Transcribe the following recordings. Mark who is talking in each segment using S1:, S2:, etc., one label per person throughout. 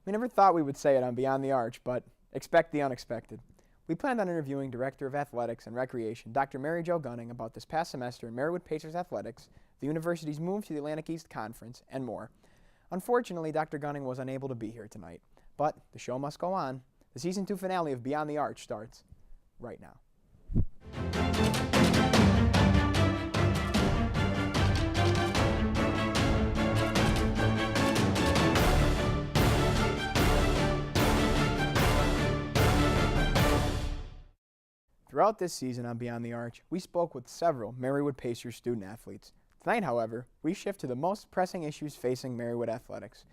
S1: We never thought we would say it on Beyond the Arch, but expect the unexpected. We planned on interviewing Director of Athletics and Recreation, Dr. Mary Jo Gunning, about this past semester in Marywood Pacers athletics, the university's move to the Atlantic East Conference, and more. Unfortunately, Dr. Gunning was unable to be here tonight, but the show must go on. The Season 2 finale of Beyond the Arch starts right now. Throughout this season on Beyond the Arch, we spoke with several Marywood Pacers student athletes. Tonight, however, we shift to the most pressing issues facing Marywood athletics.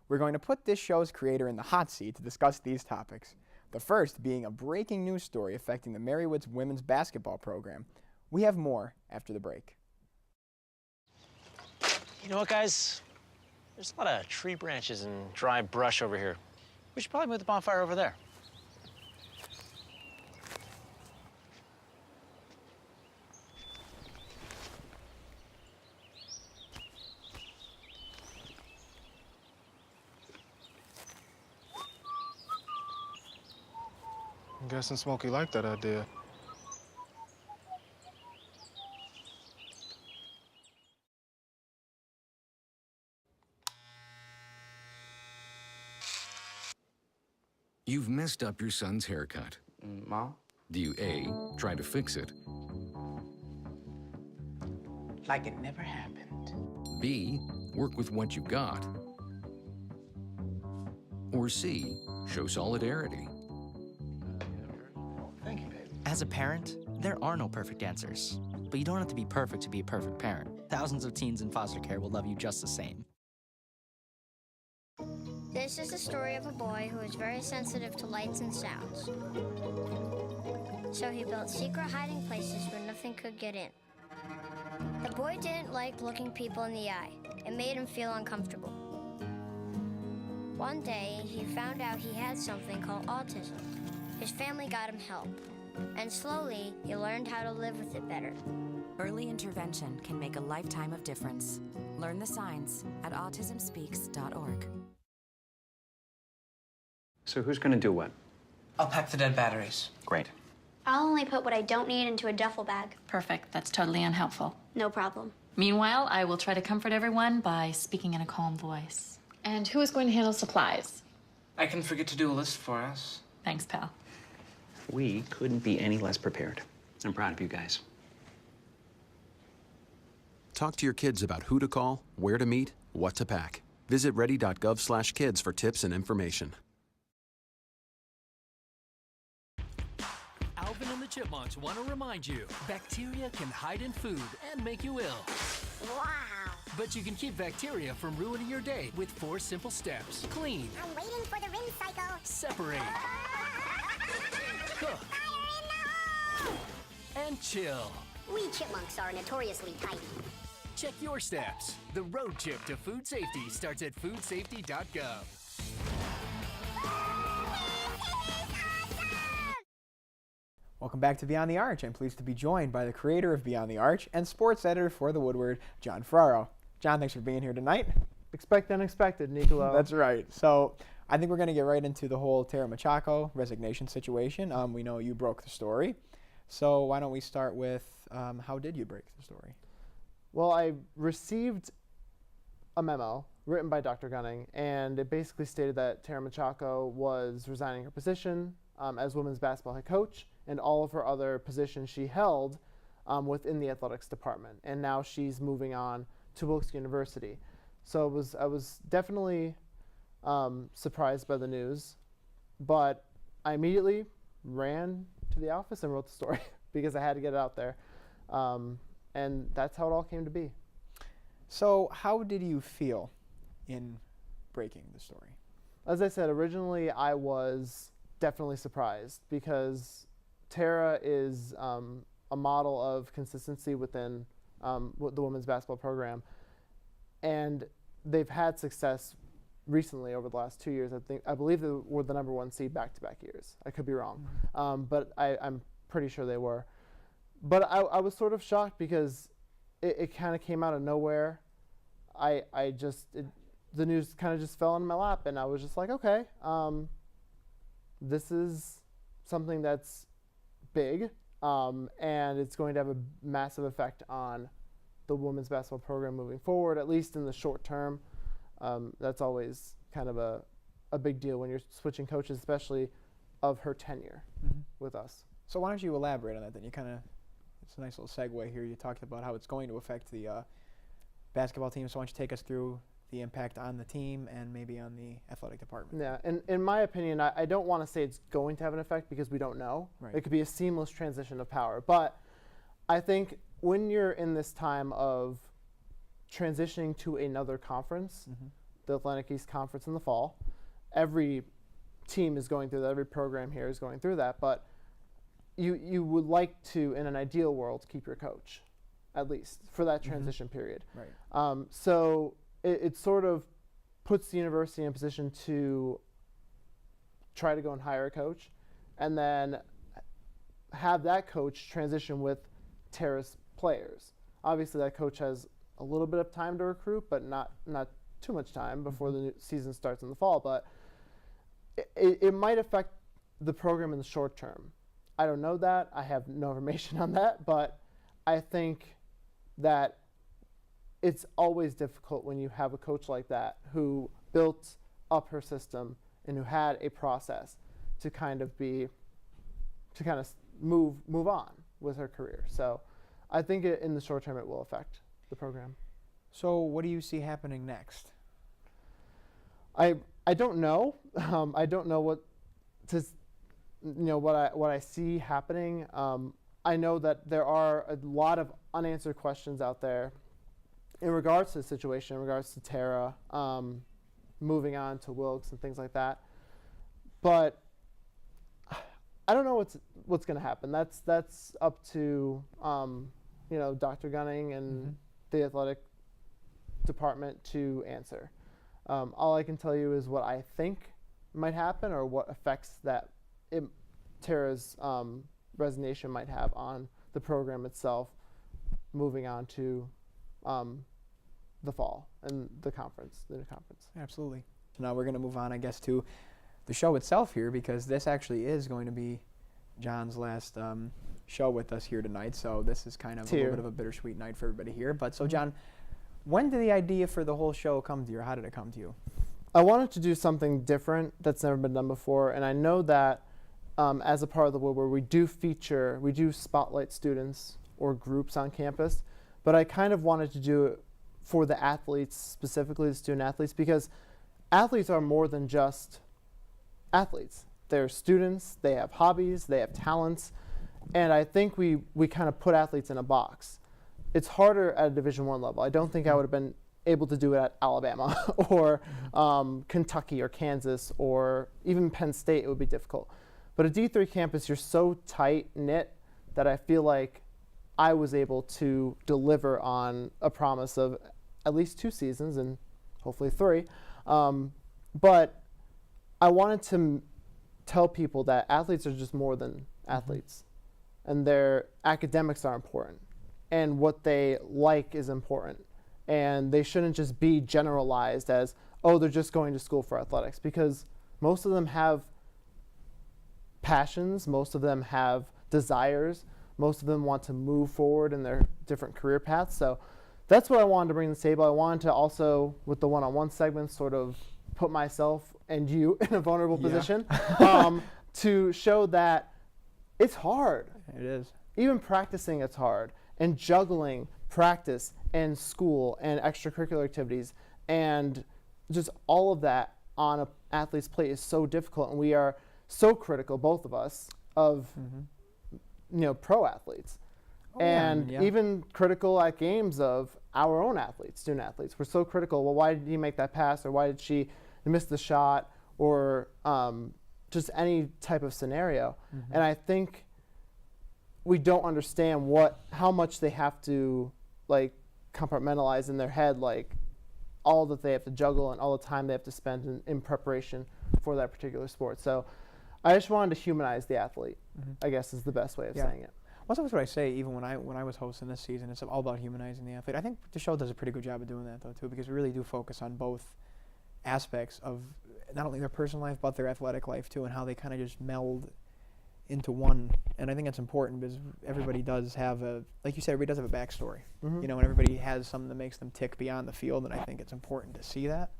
S1: We're going to put this show's creator in the hot seat to discuss these topics. The first being a breaking news story affecting the Marywood's women's basketball program. We have more after the break.
S2: You know what, guys? There's a lot of tree branches and dry brush over here. We should probably move the bonfire over there.
S3: I'm guessing Smokey liked that idea.
S4: You've messed up your son's haircut.
S5: Mom?
S4: Do you A, try to fix it,
S5: Like it never happened.
S4: B, work with what you got, or C, show solidarity?
S5: Thank you, baby.
S6: As a parent, there are no perfect answers. But you don't have to be perfect to be a perfect parent. Thousands of teens in foster care will love you just the same.
S7: This is the story of a boy who is very sensitive to lights and sounds. So he built secret hiding places where nothing could get in. The boy didn't like looking people in the eye. It made him feel uncomfortable. One day, he found out he had something called autism. His family got him help, and slowly, he learned how to live with it better.
S8: Early intervention can make a lifetime of difference. Learn the signs at autismspeaks.org.
S9: So who's going to do what?
S5: I'll pack the dead batteries.
S9: Great.
S10: I'll only put what I don't need into a duffel bag.
S11: Perfect. That's totally unhelpful.
S10: No problem.
S11: Meanwhile, I will try to comfort everyone by speaking in a calm voice. And who is going to handle supplies?
S5: I can forget to do a list for us.
S11: Thanks, pal.
S9: We couldn't be any less prepared. I'm proud of you guys.
S12: Talk to your kids about who to call, where to meet, what to pack. Visit ready.gov/kids for tips and information.
S13: Alvin and the Chipmunks want to remind you, bacteria can hide in food and make you ill.
S7: Wow!
S13: But you can keep bacteria from ruining your day with 4 simple steps. Clean.
S7: I'm waiting for the rinse cycle.
S13: Separate. Cook.
S7: Fire in the hole!
S13: And chill.
S7: We chipmunks are notoriously tidy.
S13: Check your steps. The road trip to food safety starts at foodsafety.gov.
S1: Welcome back to Beyond the Arch. I'm pleased to be joined by the creator of Beyond the Arch and sports editor for the Woodward, John Ferraro. John, thanks for being here tonight.
S14: Expect the unexpected, Nicolo.
S1: That's right. So I think we're going to get right into the whole Tara Machado resignation situation. We know you broke the story. So why don't we start with how did you break the story?
S14: Well, I received a memo written by Dr. Gunning, and it basically stated that Tara Machado was resigning her position as women's basketball head coach and all of her other positions she held within the athletics department. And now she's moving on to Marywood-University. So I was definitely surprised by the news, but I immediately ran to the office and wrote the story because I had to get it out there. And that's how it all came to be.
S1: So how did you feel in breaking the story?
S14: As I said, originally I was definitely surprised because Tara is a model of consistency within the women's basketball program. And they've had success recently over the last 2 years. I believe they were the #1 seed back-to-back years. I could be wrong, but I'm pretty sure they were. But I was sort of shocked because it kind of came out of nowhere. the news kind of just fell in my lap, and I was just like, okay, this is something that's big, and it's going to have a massive effect on the women's basketball program moving forward, at least in the short term. That's always kind of a big deal when you're switching coaches, especially of her tenure with us.
S1: So why don't you elaborate on that then? It's a nice little segue here. You talked about how it's going to affect the basketball team, so why don't you take us through the impact on the team and maybe on the athletic department?
S14: Yeah, and in my opinion, I don't want to say it's going to have an effect because we don't know.
S1: Right.
S14: It could be a seamless transition of power. But I think when you're in this time of transitioning to another conference, the Atlantic East Conference in the fall, every team is going through that, every program here is going through that, but you would like to, in an ideal world, keep your coach, at least, for that transition period.
S1: Right.
S14: So it sort of puts the university in a position to try to go and hire a coach and then have that coach transition with Tara's players. Obviously, that coach has a little bit of time to recruit, but not too much time before the new season starts in the fall. But it might affect the program in the short term. I don't know that. I have no information on that, but I think that it's always difficult when you have a coach like that who built up her system and who had a process to kind of move on with her career. So I think in the short term it will affect the program.
S1: So what do you see happening next?
S14: I don't know. I don't know what I see happening. I know that there are a lot of unanswered questions out there in regards to the situation, in regards to Tara moving on to Wilkes and things like that. But I don't know what's going to happen. That's up to Dr. Gunning and the athletic department to answer. All I can tell you is what I think might happen or what effects that Tara's resignation might have on the program itself moving on to the fall and the new conference.
S1: Absolutely. So now we're going to move on, I guess, to the show itself here, because this actually is going to be John's last show with us here tonight. So this is kind of a little bit of a bittersweet night for everybody here. But so, John, when did the idea for the whole show come to you, or how did it come to you?
S14: I wanted to do something different that's never been done before, and I know that as a part of the Woodward, we do spotlight students or groups on campus, but I kind of wanted to do it for the athletes, specifically the student athletes, because athletes are more than just athletes. They're students, they have hobbies, they have talents, and I think we kind of put athletes in a box. It's harder at a Division I level. I don't think I would have been able to do it at Alabama or Kentucky or Kansas or even Penn State. It would be difficult. But a D3 campus, you're so tight-knit that I feel like I was able to deliver on a promise of at least 2 seasons and hopefully 3. But I wanted to tell people that athletes are just more than athletes, and their academics are important, and what they like is important. And they shouldn't just be generalized as, oh, they're just going to school for athletics, because most of them have passions, most of them have desires, most of them want to move forward in their different career paths. So that's what I wanted to bring to the table. I wanted to also, with the one-on-one segments, sort of put myself and you in a vulnerable position to show that it's hard.
S1: It is.
S14: Even practicing, it's hard. And juggling practice and school and extracurricular activities and just all of that on an athlete's plate is so difficult. And we are so critical, both of us, of pro athletes. Even critical at games of our own athletes, student athletes. We're so critical. Well, why did he make that pass, or why did she miss the shot, or just any type of scenario. And I think we don't understand how much they have to compartmentalize in their head, all that they have to juggle and all the time they have to spend in preparation for that particular sport. So I just wanted to humanize the athlete, I guess is the best way of saying it.
S1: Well, that's what I say even when I was hosting this season. It's all about humanizing the athlete. I think the show does a pretty good job of doing that, though, too, because we really do focus on both aspects of not only their personal life but their athletic life too, and how they kind of just meld into one. And I think that's important because everybody does have like you said, everybody does have a backstory. You know, and everybody has something that makes them tick beyond the field, and I think it's important to see that.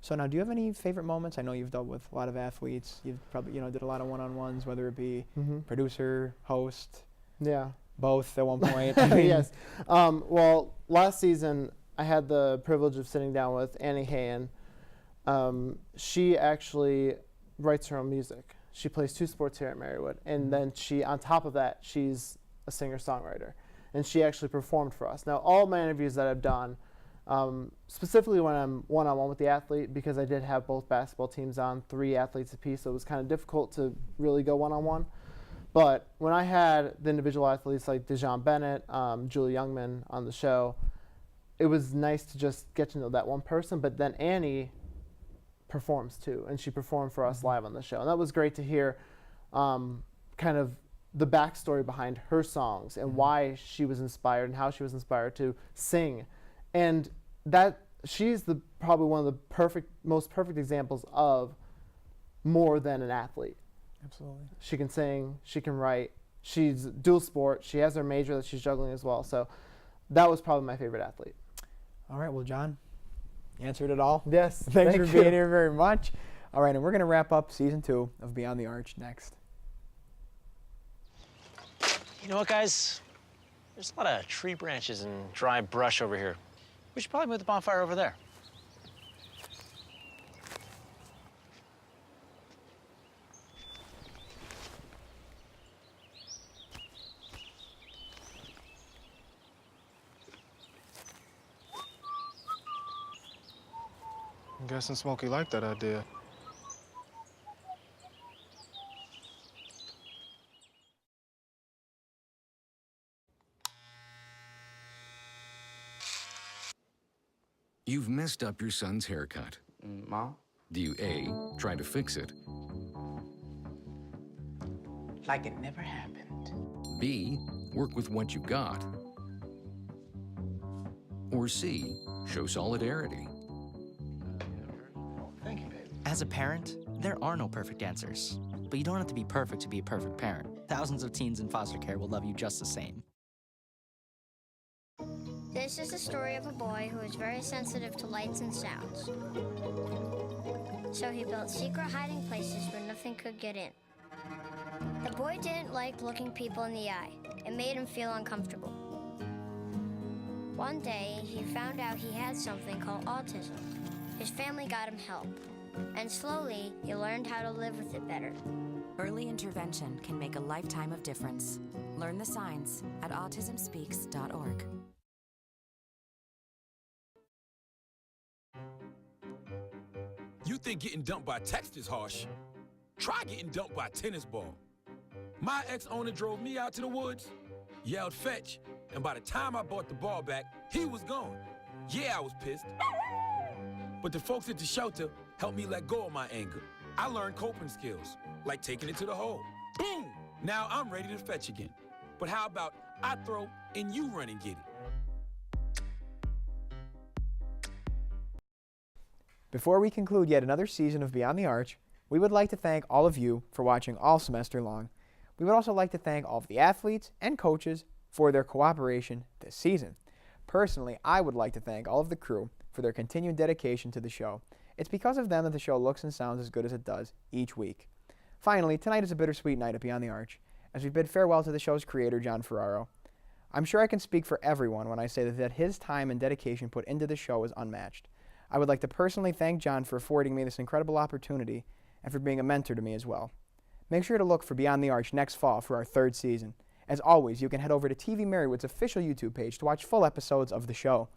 S1: So now, do you have any favorite moments? I know you've dealt with a lot of athletes. You've probably, did a lot of one-on-ones, whether it be producer, host.
S14: Yeah.
S1: Both at one point.
S14: Yes. Well, last season I had the privilege of sitting down with Annie Hayen. She actually writes her own music. She plays 2 sports here at Marywood, and then on top of that, she's a singer-songwriter, and she actually performed for us. Now, all my interviews that I've done, specifically when I'm one-on-one with the athlete, because I did have both basketball teams on, 3 athletes apiece, so it was kind of difficult to really go one-on-one. But when I had the individual athletes like Dejon Bennett, Julie Youngman on the show, it was nice to just get to know that one person. But then Annie performs too, and she performed for us live on the show. And that was great to hear kind of the backstory behind her songs and why she was inspired and how she was inspired to sing. And that she's probably one of the most perfect examples of more than an athlete.
S1: Absolutely.
S14: She can sing, she can write, she's dual sport, she has her major that she's juggling as well. So that was probably my favorite athlete.
S1: All right, well, John, you answered it all.
S14: Yes.
S1: Thanks for being here very much. All right, and we're going to wrap up season 2 of Beyond the Arch next.
S2: You know what, guys? There's a lot of tree branches and dry brush over here. We should probably move the bonfire over there.
S3: I'm guessing Smokey liked that idea.
S4: You've messed up your son's haircut.
S5: Mom?
S4: Do you A, try to fix it?
S5: Like it never happened.
S4: B, work with what you got? Or C, show solidarity?
S6: As a parent, there are no perfect answers. But you don't have to be perfect to be a perfect parent. Thousands of teens in foster care will love you just the same.
S7: This is the story of a boy who is very sensitive to lights and sounds. So he built secret hiding places where nothing could get in. The boy didn't like looking people in the eye. It made him feel uncomfortable. One day, he found out he had something called autism. His family got him help. And slowly, he learned how to live with it better.
S8: Early intervention can make a lifetime of difference. Learn the signs at autismspeaks.org.
S15: You think getting dumped by text is harsh? Try getting dumped by a tennis ball. My ex-owner drove me out to the woods, yelled fetch, and by the time I brought the ball back, he was gone. Yeah, I was pissed. But the folks at the shelter helped me let go of my anger. I learned coping skills, like taking it to the hole. Boom! Now I'm ready to fetch again. But how about I throw and you run and get it?
S1: Before we conclude yet another season of Beyond the Arch, we would like to thank all of you for watching all semester long. We would also like to thank all of the athletes and coaches for their cooperation this season. Personally, I would like to thank all of the crew for their continued dedication to the show. It's because of them that the show looks and sounds as good as it does each week. Finally, tonight is a bittersweet night at Beyond the Arch, as we bid farewell to the show's creator, John Ferraro. I'm sure I can speak for everyone when I say that his time and dedication put into the show is unmatched. I would like to personally thank John for affording me this incredible opportunity and for being a mentor to me as well. Make sure to look for Beyond the Arch next fall for our 3rd season. As always, you can head over to TV-Marywood's official YouTube page to watch full episodes of the show.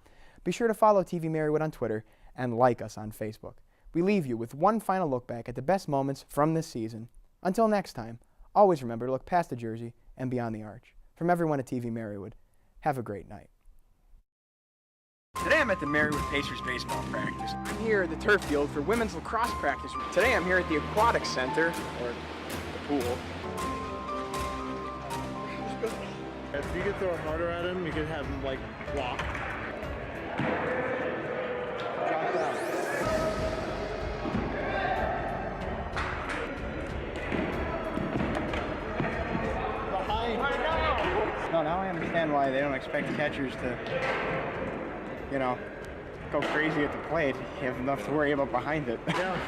S1: Be sure to follow TV-Marywood on Twitter and like us on Facebook. We leave you with one final look back at the best moments from this season. Until next time, always remember to look past the jersey and beyond the arch. From everyone at TV-Marywood, have a great night. Today I'm at the Marywood Pacers baseball practice. I'm here at the turf field for women's lacrosse practice. Today I'm here at the aquatic center, or the pool.
S16: If you could throw harder at him, you could have him, like, block. Drop down.
S1: No, now I understand why they don't expect catchers to, you know, go crazy at the plate. You have enough to worry about behind it.
S16: Yeah.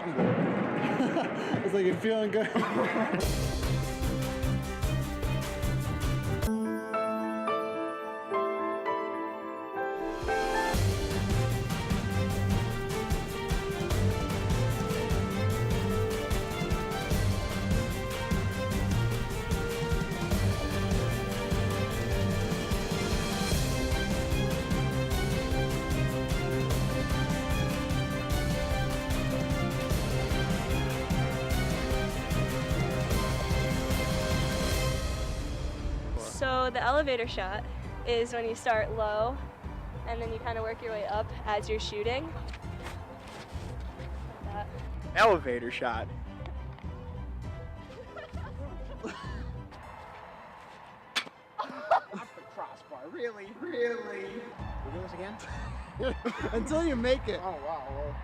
S16: I'm good. It's like you're feeling good.
S17: So the elevator shot is when you start low and then you kind of work your way up as you're shooting. Like that.
S1: Elevator shot. Off the crossbar. Really? Really? We'll do this again?
S16: Until you make it.
S1: Oh, wow. Well.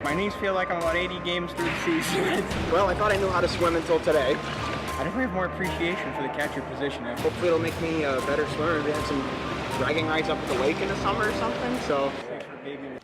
S1: My knees feel like I'm about 80 games through the season. Well, I thought I knew how to swim until today. I definitely have more appreciation for the catcher position. Hopefully it'll make me a better swimmer. Maybe have some dragging rides up at the lake in the summer or something. So thanks for babying me